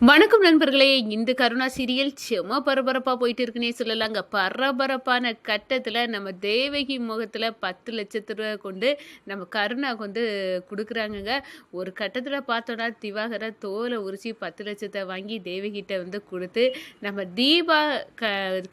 வணக்கம் நண்பர்களே. இந்த கருணா சீரியல் செம பரபரப்பா போயிட்டு இருக்குன்னே சொல்லலாங்க. பரபரப்பான கட்டத்துல நம்ம தேவகி முகத்துல 10,00,000 கொண்டு நம்ம கருணாக்கு குடுக்குறாங்கங்க. ஒரு கட்டத்துல பார்த்தோன்னா திவாகர தோலை உரிச்சு 10,00,000 வாங்கி தேவகிட்ட குடுத்து நம்ம தீபா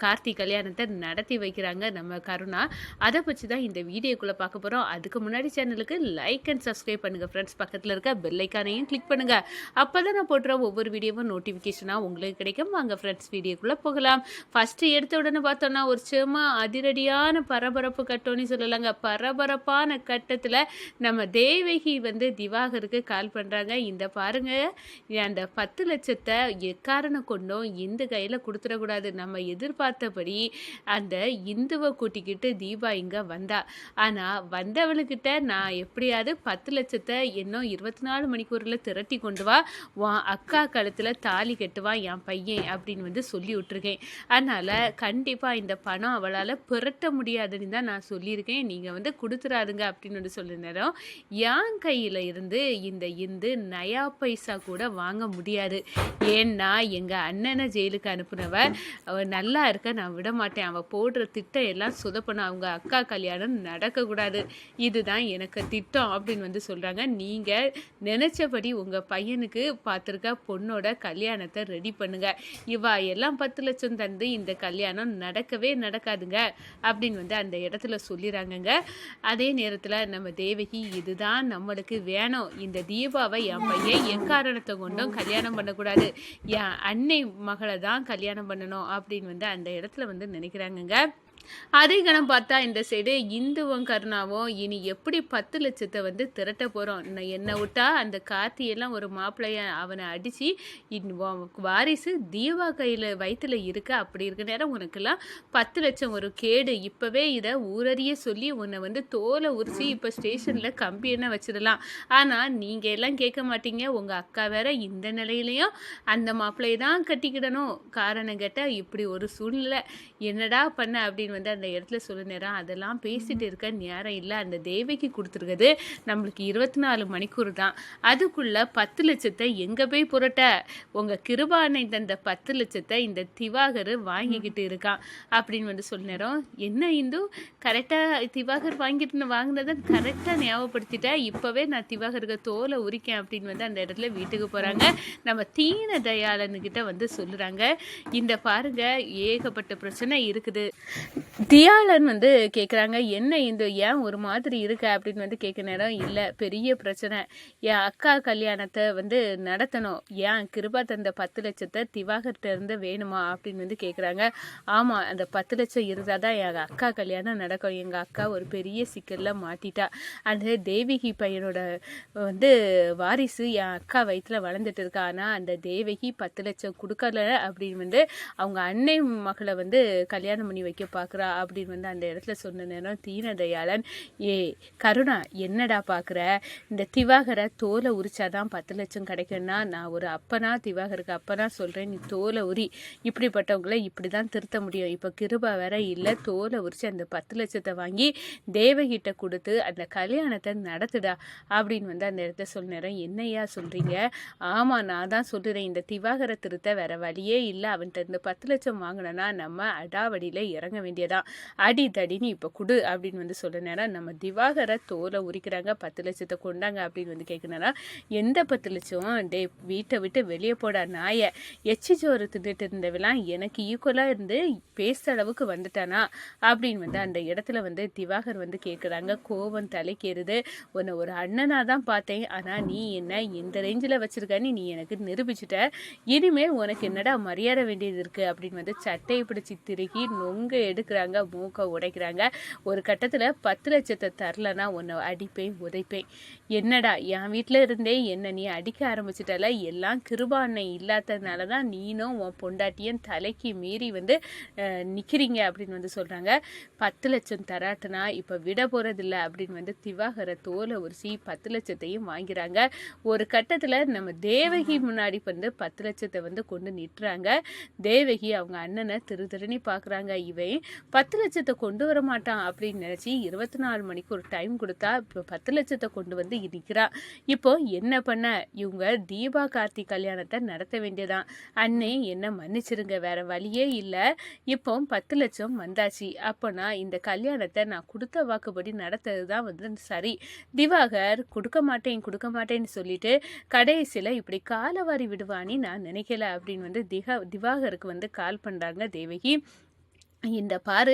கார்த்தி கல்யாணத்தை நடத்தி வைக்கிறாங்க நம்ம கருணா. அதை பற்றி தான் இந்த வீடியோக்குள்ள பார்க்க போறோம். அதுக்கு முன்னாடி சேனலுக்கு லைக் அண்ட் சப்ஸ்கிரைப் பண்ணுங்க ஃப்ரெண்ட்ஸ். பக்கத்துல இருக்க பெல் ஐக்கானையும் கிளிக் பண்ணுங்க. அப்பதான் நான் போடுற ஒவ்வொரு வீடியோ நோட்டிஃபிகேஷனாக உங்களுக்கு கிடைக்கும். வாங்க ஃப்ரெண்ட்ஸ் வீடியோக்குள்ளே போகலாம். ஃபஸ்ட்டு எடுத்த உடனே பார்த்தோன்னா ஒரு செம அதிரடியான பரபரப்பு கட்டோன்னு சொல்லலாங்க. பரபரப்பான கட்டத்தில் நம்ம தேவகி திவாகருக்கு கால் பண்ணுறாங்க. இந்த பாருங்க, அந்த 10,00,000 எக்காரணம் கொண்டும் இந்த கையில் கொடுத்துடக்கூடாது. நம்ம எதிர்பார்த்தபடி அந்த இந்துவை கூட்டிக்கிட்டு தீபா இங்கே வந்தா. ஆனால் வந்தவளுக்கிட்ட நான் எப்படியாவது 10,00,000 இன்னும் 24 மணிக்கூரில் திரட்டி கொண்டு வா, உன் அக்கா கழுத்தில் தாலி கட்டுவான் என் பையன் அப்படின்னு சொல்லி விட்டுருக்கேன். அதனால் கண்டிப்பாக இந்த பணம் அவளால் புரட்ட முடியாதுன்னு தான் நான் சொல்லியிருக்கேன். நீங்கள் கொடுத்துறாதுங்க அப்படின்னு சொல்ல நேரம் என் கையில் இருந்து இந்த நயா பைசா கூட வாங்க முடியாது. ஏன்னா எங்கள் அண்ணனை ஜெயிலுக்கு அனுப்புனவ அவள் நல்லா இருக்க நான் விட மாட்டேன். அவள் போடுற திட்டம் எல்லாம் சொதப்பணும். அவங்க அக்கா கல்யாணம் நடக்கக்கூடாது. இதுதான் எனக்கு திட்டம் அப்படின்னு சொல்கிறாங்க. நீங்கள் நினச்சபடி உங்கள் பையனுக்கு பார்த்துருக்க பொண்ணோட கல்யாணத்தை ரெடி பண்ணுங்க. இவா எல்லாம் 10,00,000 தந்து இந்த கல்யாணம் நடக்கவே நடக்காதுங்க அப்படின்னு அந்த இடத்துல சொல்லிடுறாங்கங்க. அதே நேரத்தில் நம்ம தேவகி இதுதான் நம்மளுக்கு வேணும். இந்த தீபாவை என் பையன் எக்காரணத்தை கொண்டும் கல்யாணம் பண்ணக்கூடாது. என் அன்னை மகளை தான் கல்யாணம் பண்ணணும் அப்படின்னு அந்த இடத்துல நினைக்கிறாங்கங்க. அதே கணம் பார்த்தா இந்த சைடு இந்துவும் கருணாவும் இனி எப்படி 10,00,000 திரட்ட போகிறோம். என்னை விட்டா அந்த கார்த்தியெல்லாம் ஒரு மாப்பிள்ளைய அவனை அடித்து வாரிசு தீபா கையில் வயிற்றுல இருக்க. அப்படி இருக்க நேரம் உனக்கெல்லாம் 10,00,000 ஒரு கேடு. இப்போவே இதை ஊரறிய சொல்லி உன்னை தோலை உரிச்சு இப்போ ஸ்டேஷனில் கம்பி என்ன வச்சிடலாம். ஆனால் நீங்கள் எல்லாம் கேட்க மாட்டீங்க. உங்கள் அக்கா வேற இந்த நிலையிலையும் அந்த மாப்பிள்ளையை தான் கட்டிக்கிடணும். காரணம் கேட்டால் இப்படி ஒரு சூழ்நிலை என்னடா பண்ண அப்படின்னு அந்த இடத்துல சொல்ல நேரம் அதெல்லாம் பேசிட்டு இருக்க நேரம் இல்லை. அந்த தேவகி கொடுத்துருக்குது நம்மளுக்கு 24 மணிக்கூர் தான். அதுக்குள்ள 10,00,000 எங்கே போய் புரட்ட? உங்கள் கிருபானை தந்த 10,00,000 இந்த திவாகர் வாங்கிக்கிட்டு இருக்கான் அப்படின்னு சொல்ல நேரம் என்ன இந்து கரெக்டாக திவாகர் வாங்கினதை கரெக்டாக ஞாபகப்படுத்திட்டேன். இப்போவே நான் திவாகருக்கு தோலை உரிக்கேன் அப்படின்னு அந்த இடத்துல வீட்டுக்கு போகிறாங்க. நம்ம தீன தயாளனுக்கிட்ட சொல்லுறாங்க. இந்த பாருங்க ஏகப்பட்ட பிரச்சனை இருக்குது. தியாளன் கேட்குறாங்க, என்ன இந்த ஏன் ஒரு மாதிரி இருக்க அப்படின்னு கேட்க நேரம் இல்லை பெரிய பிரச்சனை. என் அக்கா கல்யாணத்தை நடத்தணும். ஏன் கிருபா தந்த 10,00,000 திவாகர்கிட்ட இருந்து வேணுமா அப்படின்னு கேட்குறாங்க. ஆமாம், அந்த 10,00,000 இருந்தால் தான் எங்கள் அக்கா கல்யாணம் நடக்கும். எங்கள் அக்கா ஒரு பெரிய சிக்கலில் மாட்டிட்டா. அந்த தேவகி பையனோட வாரிசு என் அக்கா வயிற்றில் வளர்ந்துட்டு இருக்கா. ஆனால் அந்த தேவகி 10,00,000 கொடுக்கல அப்படின்னு அவங்க அன்னை மகளை கல்யாணம் பண்ணி வைக்க பார்க்குறா அப்படின்னு அந்த இடத்துல சொன்ன நேரம் தீனதயாளன், ஏ கருணா என்னடா பார்க்குற? இந்த திவாகரை தோலை உரிச்சாதான் 10,00,000 கிடைக்குன்னா நான் ஒரு அப்பனா திவாகருக்கு அப்பனா சொல்கிறேன். நீ தோலை உரி. இப்படிப்பட்டவங்கள இப்படி தான் திருத்த முடியும். இப்போ கிருபா வேற இல்லை. தோலை உரிச்சு அந்த 10,00,000 வாங்கி தேவகிட்ட கொடுத்து அந்த கல்யாணத்தை நடத்துடா அப்படின்னு அந்த இடத்த சொல்ல நேரம் என்னையா சொல்கிறீங்க? ஆமாம், நான் தான் சொல்கிறேன். இந்த திவாகரை திருத்த வேற வழியே இல்லை. அவன்கிட்ட இந்த 10,00,000 வாங்கினா நம்ம அடாவடியில் இறங்க வேண்டியதான். அடி தடின்னு இப்போ கொடு அப்படின்னு சொல்ல நேரம் நம்ம திவாகரை தோலை உரிக்கிறாங்க. 10,00,000 கொண்டாங்க அப்படின்னு கேட்குனா எந்த 10,00,000? டே வீட்டை விட்டு வெளியே போட நாயை எச்சி சோறு தின்னுட்டு இருந்தவெல்லாம் எனக்கு ஈக்குவலாக இருந்து பேசுகிற அளவுக்கு வந்துட்டானா அப்படின்னு அந்த இடத்துல திவாகர் கேட்குறாங்க. கோபம் தலைக்கேறுது. உன்னை ஒரு அண்ணனாக தான் பார்த்தேன். ஆனால் நீ என்ன இந்த ரேஞ்சில் வச்சுருக்கான்னு நீ எனக்கு நிரூபிச்சுட்ட. இனிமேல் உனக்கு என்னடா மரியாதை வேண்டியது இருக்குது அப்படின்னு சட்டையை பிடிச்சி திருக்கி நொங்க எடுக்கிறாங்க. மூக்கை உடைக்கிறாங்க. ஒரு கட்டத்தில் 10,00,000 தரலனா உன்னை அடிப்பேன் உதைப்பேன். என்னடா என் வீட்டில் இருந்தே என்ன நீ அடிக்க ஆரம்பிச்சிட்டால? எல்லாம் கிருபானை இல்லாததுனால தான் நீனும் உன் பொண்டாட்டியும் தலைக்கு மீறி நிற்கிறீங்க அப்படின்னு சொல்கிறாங்க. 10,00,000 தராட்டனா இப்போ விட போகிறதில்ல அப்படின்னு திவாகரை தோலை உரிசி 10,00,000 வாங்கிறாங்க. ஒரு கட்டத்தில் நம்ம தேவகி முன்னாடி 10,00,000 கொண்டு நிட்டுறாங்க. தேவகி அவங்க அண்ணனை திருத்தரணி பார்க்குறாங்க. இவன் 10 லட்சத்தை கொண்டு வர மாட்டான் அப்படின்னு நினச்சி 24 மணிக்கு ஒரு டைம் கொடுத்தா இப்போ 10 லட்சத்தை கொண்டு வந்து நிற்கிறா. இப்போ என்ன பண்ண, இவங்க தீபா கார்த்திக் கல்யாணத்தை நடத்த வேண்டியதான். அண்ணே என்ன மன்னிச்சிருங்க, வேற வழியே இல்லை. இப்போ 10 லட்சம் வந்தாச்சு. அப்போனா இந்த கல்யாணத்தை நான் கொடுத்த வாக்குப்படி நடத்துறது தான் வந்து சரி. திவாகர் கொடுக்க மாட்டேன்னு சொல்லிட்டு கடைசியில் இப்படி காலவாரி விடுவான்னு நான் நினைக்கல அப்படின்னு வந்து திவாகருக்கு வந்து கால் பண்ணுறாங்க தேவகி. இந்த பாரு,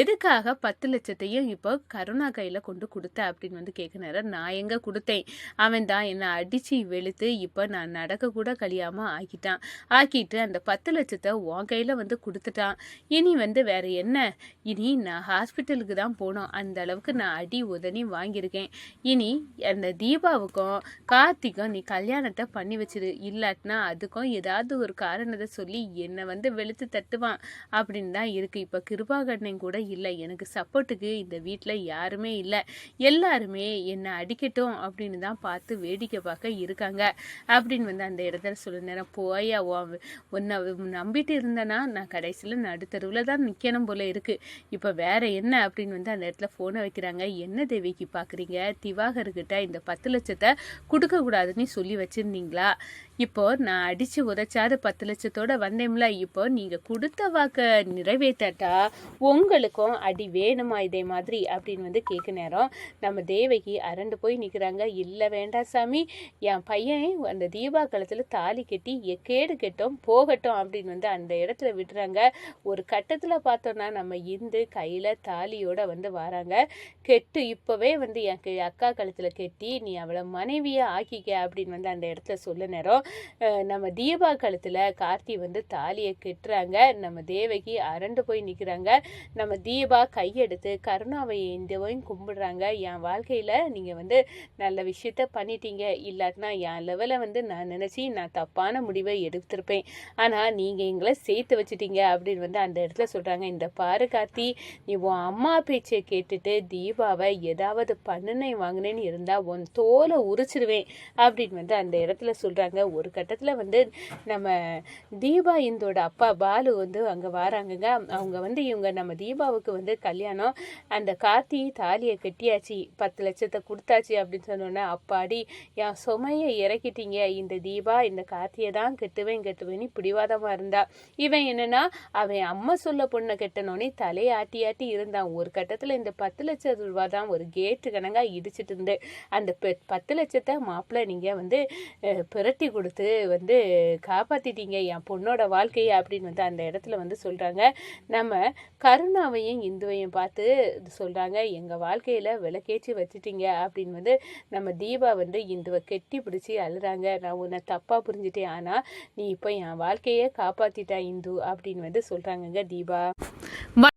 எதுக்காக 10 லட்சத்தையும் இப்போ கருணா கையில் கொண்டு கொடுத்த அப்படின்னு வந்து கேட்குறாரு. நான் எங்கே கொடுத்தேன், அவன் தான் என்னை அடித்து வெளுத்து இப்போ நான் நடக்கக்கூட கழியாமல் ஆக்கிட்டு அந்த 10 லட்சத்தை உன் கையில் வந்து கொடுத்துட்டான். இனி வந்து வேற என்ன, இனி நான் ஹாஸ்பிட்டலுக்கு தான் போனோம். அந்த அளவுக்கு நான் அடி உதனி வாங்கியிருக்கேன். இனி அந்த தீபாவுக்கும் கார்த்திக்கும் நீ கல்யாணத்தை பண்ணி வச்சிரு, இல்லாட்டினா அதுக்கும் ஏதாவது ஒரு காரணத்தை சொல்லி என்னை வந்து வெளுத்து தட்டுவான் அப்படின்னு தான் இருக்குது. இப்போ கிருபாகண்ணன் கூட இல்லை, எனக்கு சப்போர்ட்டுக்கு இந்த வீட்டில் யாருமே இல்லை, எல்லாருமே என்னை அடிக்கட்டும் அப்படின்னு தான் பார்த்து வேடிக்கை பார்க்க இருக்காங்க அப்படின்னு வந்து அந்த இடத்துல சொல்ல நேரம் போயா உன்னை நம்பிட்டு இருந்தேன்னா நான் கடைசியில் நடுத்தருவில் தான் நிற்கணும் போல இருக்குது. இப்போ வேற என்ன அப்படின்னு வந்து அந்த இடத்துல ஃபோனை வைக்கிறாங்க. என்ன தேவிக்கு பார்க்குறீங்க, திவாகர்கிட்ட இந்த 10 லட்சத்தை கொடுக்கக்கூடாதுன்னு சொல்லி வச்சுருந்தீங்களா? இப்போ நான் அடித்து உதைச்சாது 10 லட்சத்தோட வந்தேன்ல, இப்போ நீங்கள் கொடுத்த வாக்கை நிறைவேற்றட்டா உங்களுக்கும் அடி வேணுமா இதே மாதிரி அப்படின்னு வந்து கேட்க நேரம் நம்ம தேவகி அரண்டு போய் நிற்கிறாங்க. இல்லை வேண்டாம் சாமி, என் பையன் அந்த தீபா காலத்தில் தாலி கட்டி எக்கேடு கெட்டோம் போகட்டும் அப்படின்னு வந்து அந்த இடத்துல விடுறாங்க. ஒரு கட்டத்தில் பார்த்தோன்னா நம்ம இந்து கையில் தாலியோட வந்து வராங்க. கெட்டு இப்போவே வந்து என் அக்கா கழுத்தில் கெட்டி நீ அவளை மனைவியை ஆக்கிக்க அப்படின்னு வந்து அந்த இடத்துல சொல்ல நேரம் நம்ம தீபா கழுத்தில் கார்த்தி வந்து தாலியை கெட்டுறாங்க. நம்ம தேவகி அரண்டு போய் நிற்கிறாங்க. நம்ம தீபா கையெடுத்து கருணாவை இந்தவையும் கும்பிடுறாங்க. என் வாழ்க்கையில் நீங்கள் வந்து நல்ல விஷயத்த பண்ணிட்டீங்க, இல்லாட்டினா என் லெவலை வந்து நான் நினச்சி நான் தப்பான முடிவை எடுத்திருப்பேன், ஆனால் நீங்கள் எங்களை சேர்த்து வச்சுட்டீங்க அப்படின்னு வந்து அந்த இடத்துல சொல்கிறாங்க. இந்த பாரு கார்த்தி, நீ உன் அம்மா பேச்சை கேட்டுட்டு தீபாவை ஏதாவது பண்ணுனை வாங்கினேன்னு இருந்தால் உன் தோலை உரிச்சிருவேன் அப்படின்னு வந்து அந்த இடத்துல சொல்கிறாங்க. ஒரு கட்டத்தில் வந்து நம்ம தீபா இந்தோட அப்பா பாலு வந்து அங்கே வராங்கங்க. அவங்க வந்து இவங்க நம்ம தீபாவுக்கு வந்து கல்யாணம், அந்த கார்த்தி தாலியை கட்டியாச்சு, 10 லட்சத்தை கொடுத்தாச்சு அப்படின்னு சொன்னோன்னே அப்பாடி என் சுமையை இறக்கிட்டீங்க, இந்த தீபா இந்த கார்த்தியை தான் கெட்டுவேன்னு பிடிவாதமாக இருந்தா. இவன் என்னன்னா அவன் அம்மா சொல்ல பொண்ணை கெட்டனோன்னே தலையை ஆட்டி இருந்தான். ஒரு கட்டத்தில் இந்த 10 லட்சம் ரூபா தான் ஒரு கேட்டு கணங்காக இடிச்சிட்டு இருந்து அந்த 10 லட்சத்தை மாப்பிள்ளை நீங்கள் வந்து பிரட்டி கொடுத்து வந்து காப்பாற்றிட்டீங்க என் பொண்ணோட வாழ்க்கையை அப்படின்னு வந்து அந்த இடத்துல வந்து சொல்கிறாங்க. நம்ம கருணாவையும் இந்துவையும் பார்த்து சொல்கிறாங்க, எங்கள் வாழ்க்கையில் விளக்கேற்றி வச்சுட்டீங்க அப்படின்னு வந்து நம்ம தீபா வந்து இந்துவை கெட்டி பிடிச்சி அழுறாங்க. நான் உன்னை தப்பாக புரிஞ்சுட்டேன், ஆனால் நீ இப்போ என் வாழ்க்கையை காப்பாற்றிட்டா இந்து அப்படின்னு வந்து சொல்கிறாங்கங்க தீபா.